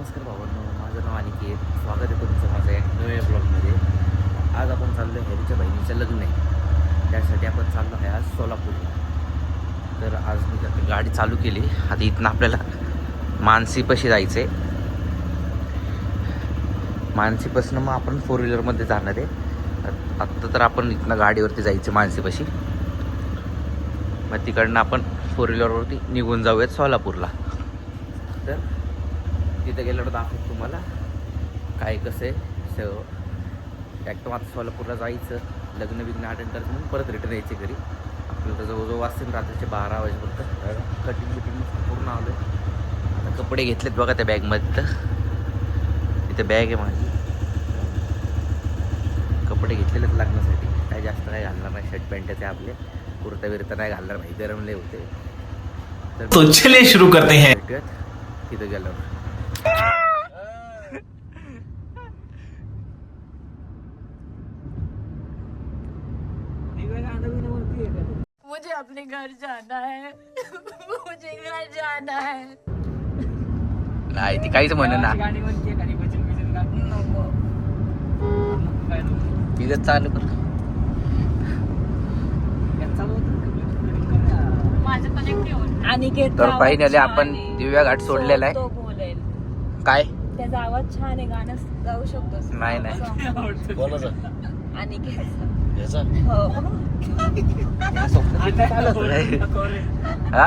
नमस्कार भावांनो, माझं नाव अनिकेत. स्वागत आहे तुमचं माझ्या एक नव्या ब्लॉगमध्ये. आज आपण चाललो आहे हरीच्या बहिणीचं लग्न आहे, त्यासाठी आपण चाललो आहे आज सोलापूरला. तर आज मी गाडी चालू केली. आता इथनं आपल्याला मानसीपाशी जायचं आहे. मानसीपासून मग आपण 4 व्हीलरमध्ये जाणार आहे. आत्ता तर आपण इथनं गाडीवरती जायचं मानसीपाशी, मग तिकडनं आपण 4 व्हीलरवरती निघून जाऊयात सोलापूरला. तर तिथं गेल्यावर दाखवतो तुम्हाला काय कसं आहे. एकदम आता सोलापूरला जायचं, लग्न बिग्न अटेंड करायचं, म्हणून परत रिटर्न यायचे घरी. आपल्याला जवळजवळ वाजतील रात्रीचे 12 वाजेपर्यंत. कटिंग बिटिंग पूर्ण आलं. आता कपडे घेतलेत बघा त्या बॅगमध्ये. तर तिथे बॅग आहे माझी, कपडे घेतलेलेच लग्नासाठी. काय जास्त काय घालणार नाही, शर्ट पॅन्टचे आपले, कुर्ता बिर्ता नाही घालणार भाई, गरम लय होते. तो चलिए शुरू करते हैं. तिथं गेल्यावर मुझे अपने घर जाना है. मुझे घर जाना है. नाही ती काहीच म्हण ना. तिथं चालू कर. माझं कनेक्ट होईल. अनिकेत तर फायनली आपण दिव्या घाट सोडलेला आहे. तो बोलेल. काय त्याचा आवाज छान आहे, गाणं गाऊ शकतोस. नाही नाही अनिकेत. हा?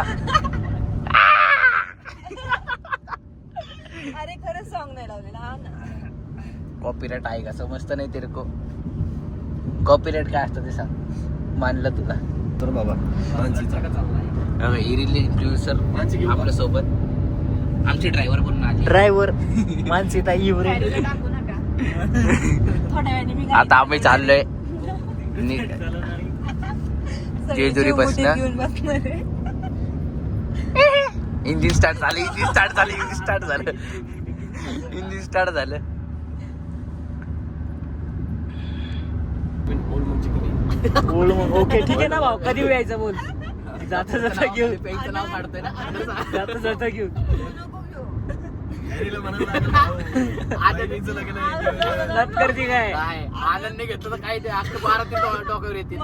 अरे खरंच सॉन्ग नाही लावलेला. हा ना, कॉपीराइट आहे का समजतं नाही तेरे को. कॉपीराइट काय असतं ते सांग, मानलं तुला तर बाबा इन्फ्लुएन्सर आपल्या सोबत. आमचे ड्रायव्हर पण आले. ड्रायव्हर मानसीता इवरे. गाडीला टाकू नका. थोड्या वेळाने मी आता आम्ही चाललोय जेजुरी बसनं. इंजिन स्टार्ट झालं, इंजिन स्टार्ट झालं, इंजिन स्टार्ट झालं, इंजिन स्टार्ट झालं. ओके ठीक आहे ना भाऊ, कधी यायचं बोल. जाता जाता घेऊन, प्यायचं नाव काढतोय ना. जाता जाता घेऊन. लत करते काय आनंद घेतलं तर काय ते अख्खं 12 ते डोक्यावर येतील.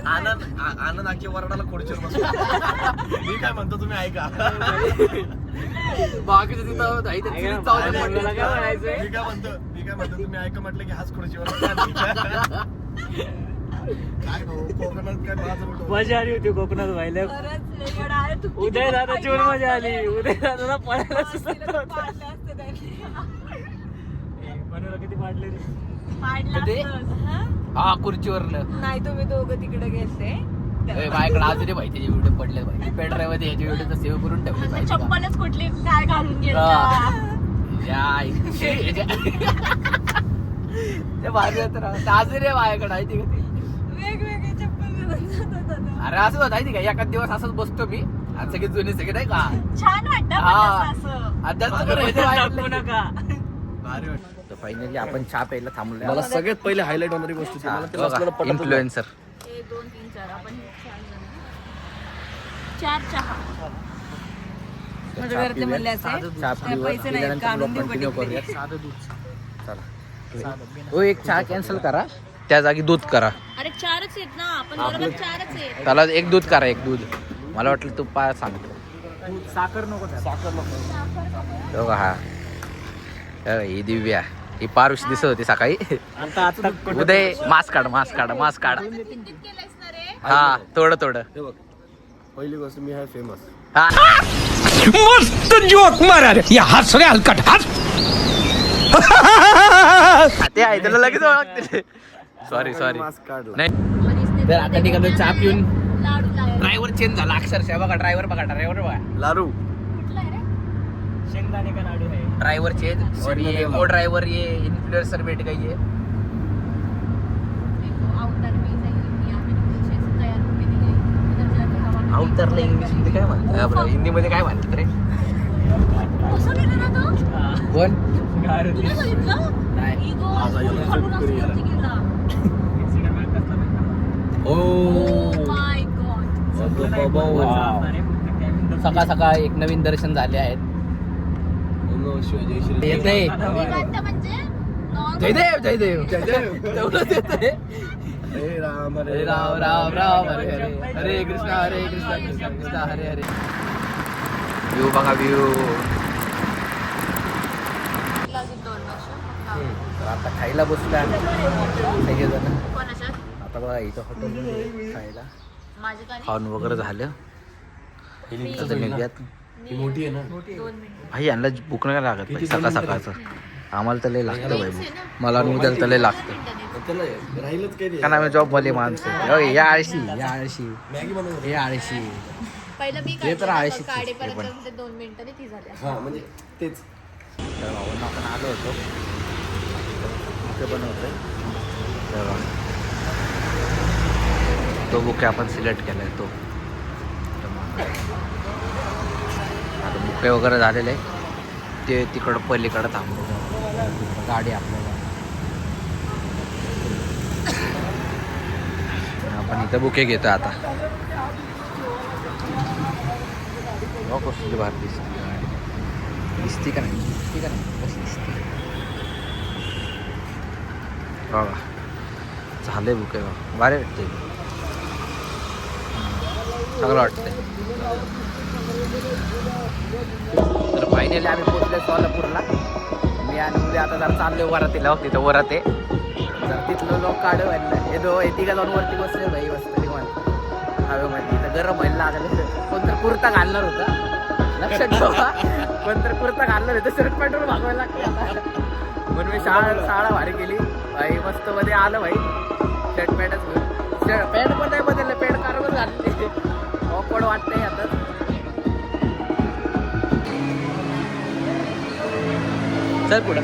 आनंद आखी वरडाला खोडचीर बसतो. मी काय म्हणतो तुम्ही ऐका. बाकीचं तिथं नाही तर तिथं जाऊ दे. मला काय म्हणायचंय, मी काय म्हणतो तुम्ही ऐका म्हटलं की हाच खुर्चीवर काय भाऊ कोकणात काय माझं मजा आली होती कोकणात व्हायला. उदय दादाची पण मजा आली. उदय दादाला पळायला सुचत नव्हतं. मनोला किती पाडले रे. हा खुर्चीवरनं. नाही, तुम्ही दोघं तिकडे गेलते. माझ्याकडे अजूनही माहिती त्याचे व्हिडिओ पडले पाहिजे. पेन ड्राईव्ह मध्ये याचे व्हिडिओ सेव्ह करून ठेवले पाहिजे. चप्पलच कुठली काय घालून गेला. ते भारी होतं ना. ताजू रे माझ्याकडे माहिती का ते. वेगवेगळे चप्पल घालून जातात आता. अरे असं होत माहिती का, एखाद दिवस असंच बसतो मी आणि सगळे जुने सगळे नाही का. छान वाटतं हा. असं. आता जास्त करून हे ते टाकू वाटलं. नका. भारी वाटतं. तर फायनली आपण चहा प्यायला थांबलो. मला सगळ्यात पहिले हायलाइट होणारी गोष्ट ती मला ते रसगुल्ला पटतच नाही. इन्फ्लुएन्सर 1 2 3 4 आपण 4 चहा. माझ्या घरातले म्हणले असे पैसे नाही का आणून देऊ करूया. साधं दूध. चला हो, एक चहा कॅन्सल करा, त्या जागी दूध करा. अरे 4च आहेत ना, आपण बरोबर 4च आहेत. त्याला एक दूध करा, एक दूध. मला वाटलं तू पा सांगतो. साखर नको त्यात. साखर नको. बघा हा, ही दिव्या, ही पारुष दिसत होती सकाळी. आता उदय मास्क काढ, मास्क काढ, मास्क काढ. हा, थोडं हे बघ, पहिली गोष्ट मी आहे फेमस. हा. मस्त जोक मारा रे. या हस रे हलकट हस. ते आहे त्याला लगेच ओळखते. सॉरी मास्क काढला. नाही तर आता निघालो चहा पिऊन. लाडू लाडू. ड्रायव्हर चेंज झाला अक्षरशः. बघा ड्रायव्हर, बघा ड्रायव्हर, बघा लारू कुठला आहे रे? शेंगदाणे का लाडू आहे. ड्राइवर चेंज और ये वो ड्राइवर ये इन्फ्लुएंसर बैठ गई है. अवतार में जाईल या मैंने कुछ ऐसे तैयार होके नहीं गई. उधर जाके हवा. अवतारला इंग्लिश मध्ये काय म्हणतात, हिंदी मध्ये काय म्हणतात रे. कसं गेलं ना तो? कोण गार होती. तुला बघितलं? नाही. इगो खालून असं वरती गेला. Oh my God. सकाळ सकाळ एक नवीन दर्शन झाले आहेत. शिवाय जय श्री येते जयदेव जयदेव तेवढंच येते हरे राम हरे राम राम राम हरे हरे हरे कृष्णा कृष्णा कृष्णा हरे हरे. व्ह्यू बघा व्ह्यू. तर आता खायला बसलो आम्ही सगळेजण. आता बघा इथं हॉटेल खायला खाऊन वगैरे झालं. तर निघूयात. ही मोठी आहे ना भाई यांना भूक नाही लागत भाई सकाळ सकाळचं. आम्हाला तर लय लागतं भाई भूक. मला आणि उद्याला तर लय लागतं. त्याला राहिलंच काही नाही कारण आम्ही जॉबवाले माणसं. होय, या आळशी या आळशी मॅगी बनव हे आळशी. पहिलं मी हे तर आळशी काढेपर्यंत 2 मिनिटांनी ती झाली. हा म्हणजे तेच तर भाऊंना आपण आलो होतो बुके बनवतोय. तर तो बुके आपण सिलेक्ट केलाय तो. आता बुके वगैरे झालेले आहे ते तिकडं पलीकडं थांबलो. गाडी आपल्याला आपण इथं बुके घेतो आता. कसली भारी दिसते गाडी. दिसते का नाही दिसते का नाही कशी दिसते बघा. झाले बुके बघा भारी वाटते. चांगलं वाटतंय. तर फायनली आम्ही पोचले सोलापूरला. मी आणि उद्या आता जरा चाललोय वरातीला. तिथं वरात आहे. जर तिथलं लोक काढू हे तिघा जाऊन वरती बसले भाई बसतं हवेमध्ये. इथं गरम व्हायला लागलं. कोणतरी कुर्ता घालणार होता लक्षात ठेवा. कोणतरी कुर्ता घालणार होतं शर्ट पॅन्टवर भागवायला लागते आता. म्हणून मी शाळा भारी केली भाई. मस्त मध्ये आलं भाई शर्ट पॅन्टच घेऊन. पॅन्ट पण नाही बदललं पॅन्ट कारवर घालते. ऑकवर्ड वाटतंय आता. चल पुढं.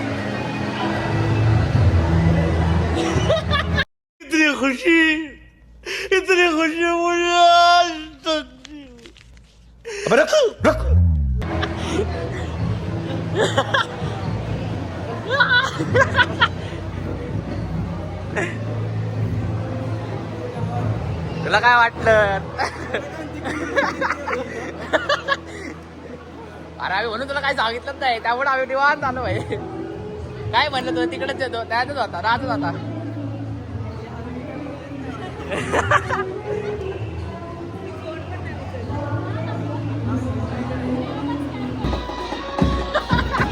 इतनी खुशी मुझे आज तक. अबे रुक रुक. तुला काय वाटलं? अरे आम्ही म्हणून तुला काही सांगितलंच नाही त्यामुळे आम्ही निवांत आलो भाई. काय म्हणलं तुला तिकडेच येतो त्यातच होता राहतच होता.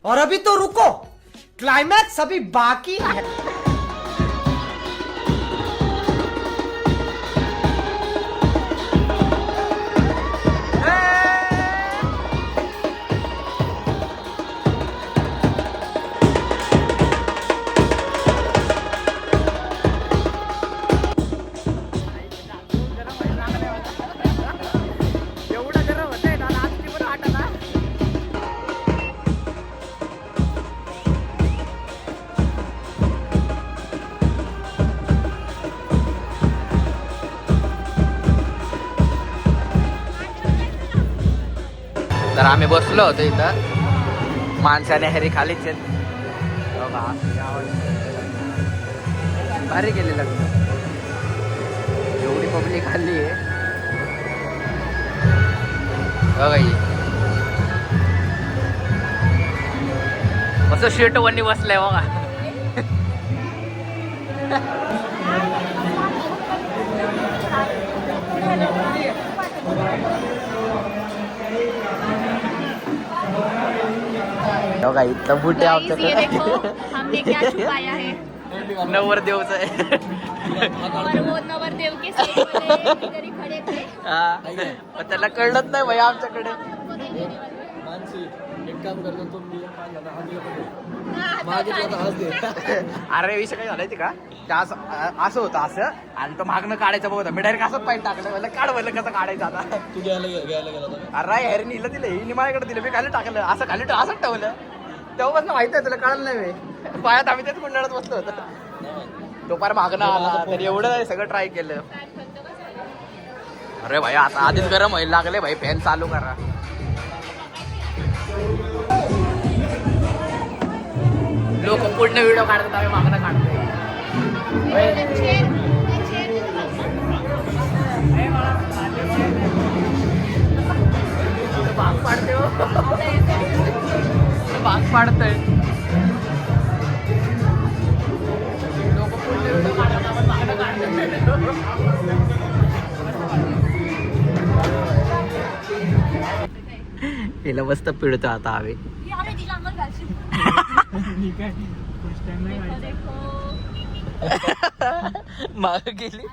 और अभी तो रुको क्लाइमैक्स अभी बाकी है. एवढं गरम होतंय ना आज पण वाटत. तर आम्ही बसलो होतो इथं. माणसाने हरी खालीच आहेत. भारी गेलेलं एवढी पब्लिक खाल्ली आहे बघा. मस्त शेट वनी बसलाय बघा. बघा इथं बुटे आमच्याकडे हमने क्या छुपाया है नवरदेवच आहे. और वो नवरदेव के सेट वाले इधर ही खड़े थे. पण त्याला कळलंच नाही भाई आमच्याकडे. मानसी एक काम करतो तो मी मागितलं हाच दे. अरे विषय काय झालाय ते का असं होतं असं आणि तो मागणं काढायचं बघा. मी डायरेक्ट असंच पाहिजे टाकलं मला काढ म्हणलं कसं काढायचं आता. तू घ्यायला गेला होता. अरे हेर निलं दिलं ही निमाळ्याकडे दिलं मी खाली टाकलं असं खाली असंच ठेवलं. तेव्हापासून माहिती आहे तुला कळलं नाही मी पायात आम्ही तेच गुंडाळत बसलो होतो. तो फार मागणं आला तर एवढं सगळं ट्राय केलं. अरे भाई आता आधीच गरम व्हायला लागले भाई. फॅन चालू करा. लोक पूर्ण व्हिडिओ काढतात आम्ही मागणं काढतोय. भाग पाडते हो. भाग पाडतोय. तिला मस्त पिळतो आता हवे. माग गेली.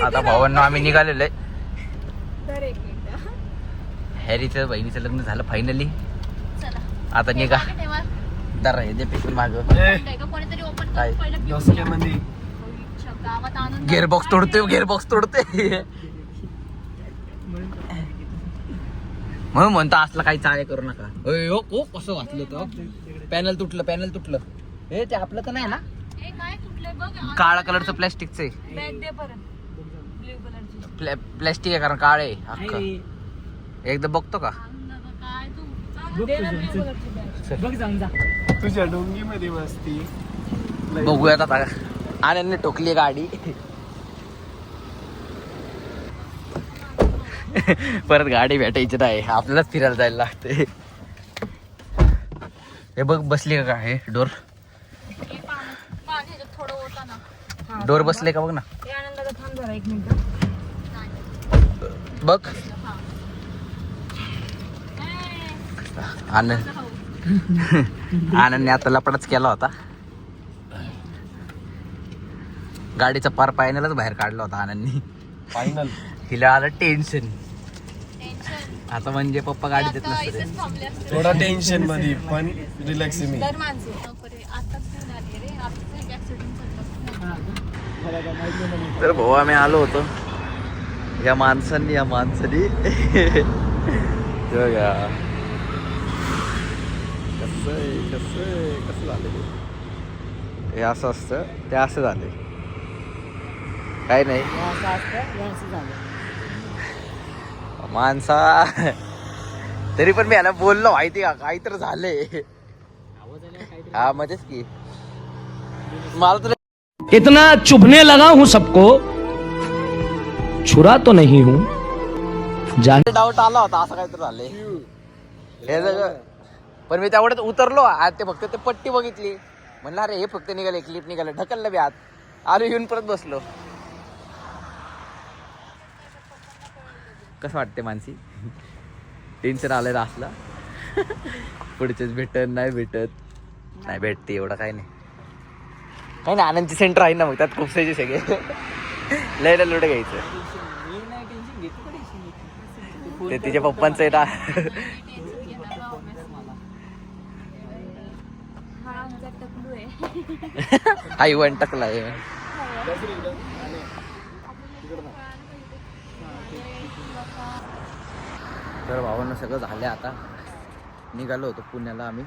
आता भावांना आम्ही निघालेलो आहे. हॅरीचं बहिणीचं लग्न झालं फायनली. आता निघा. दर दे पेशून माग. गेअरबॉक्स तोडतोय. म्हणून म्हणतो असलं काही चाळे करू नका. ओ कसं वाचलं तो. पॅनल तुटलं. हे ते आपलं तर नाही ना. काळा कलरचं प्लॅस्टिकचं आहे. प्लॅस्टिक आहे कारण काळ आहे अख्खं. एकदा बघतो का. तुझ्या डोंगी मध्ये बसती. बघूयात आता. आनंदने ठोकली गाडी. परत गाडी भेटायची नाही. आपल्यालाच फिरायला जायला लागते. हे बघ बसली का हे डोर. डोर बसले का बघ ना. एक मिनिट. बघ आनंदने आता लपडाच केला होता. गाडीचा पार पायनलच बाहेर काढला होता आनंदनी. फायनल हिला आलं टेन्शन. आता म्हणजे पप्पा गाडी देत नसते. थोडा टेन्शन मध्ये पण रिलॅक्स मी. तर भाऊ आम्ही आलो होतो. या माणसांनी बघा कसं झालं हे असं असतं. ते असं झाले काय नाही माणसा. तरी पण मी याला बोललो माहिती का काहीतरी झालंय. हा मध्येच की मला तर इतना चुभने लगा हूं सबको, छुरा तो नहीं हूं. डाऊट आला होता असं काहीतरी झालंय हे सगळं. पण मी तेवढ्यात उतरलो. आज ते फक्त ते पट्टी बघितली. म्हणलं अरे हे फक्त निघाले क्लिप निघाले. ढकललं बी आत आलो. येऊन परत बसलो. कसं वाटते मानसी. टेन्शन आलं असला. पुढचेच भेटत नाही भेटते एवढं काही नाही. काही नाही. आनंदची सेंटर आहे ना मग त्यात खूप सायचे सगळे. लय लोट घ्यायचं. ते तिच्या पप्पांचं आहे ना. आई वन टकला आहे. तर भावांना सगळं झालं. आता निघालो होतो पुण्याला आम्ही.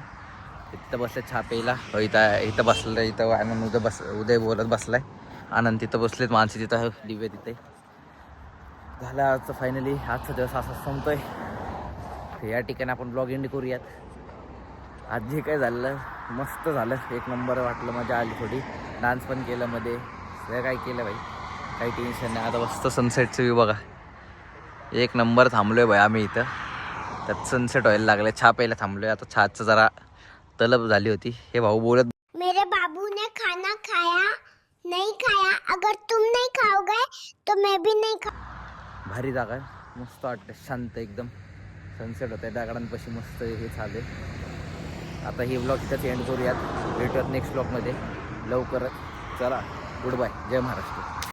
तिथं बसले चहा प्यायला. इथं बसलं. इथं आनंद उदय बोलत बसलाय. आनंद तिथं बसलेत. माणसे तिथं दिव्य तिथे झालं. आजचं फायनली आजचा दिवस असा संपतोय. या ठिकाणी आपण ब्लॉग एंड करूयात. आज जे काय झालं मस्त झालं. एक नंबर वाटलं. मजा आली थोडी. डान्स पण केलं मध्ये. सगळं काय केलं भाई. काही टेन्शन नाही. आता मस्त सनसेटचं व्ह्यू बघा. एक नंबर थांबलोय भाई आम्ही इथं. त्यात सनसेट व्हायला लागलं. चहा प्यायला थांबलोय. आता चहाचं जरा तलब झाली होती. हे भाऊ बोलत मेरे बाबू ने खाना खाया नहीं खाया, अगर तुम नहीं खाओगे तो मैं भी नहीं खा. भारी जागा आहे. मस्त वाटतं. शांत एकदम. सनसेट होतं. दगडांपाशी मस्त हे चालू. आता ही ब्लॉग इथंच एंड करूयात. भेटूयात नेक्स्ट ब्लॉगमध्ये लवकरच. चला गुड बाय. जय महाराष्ट्र.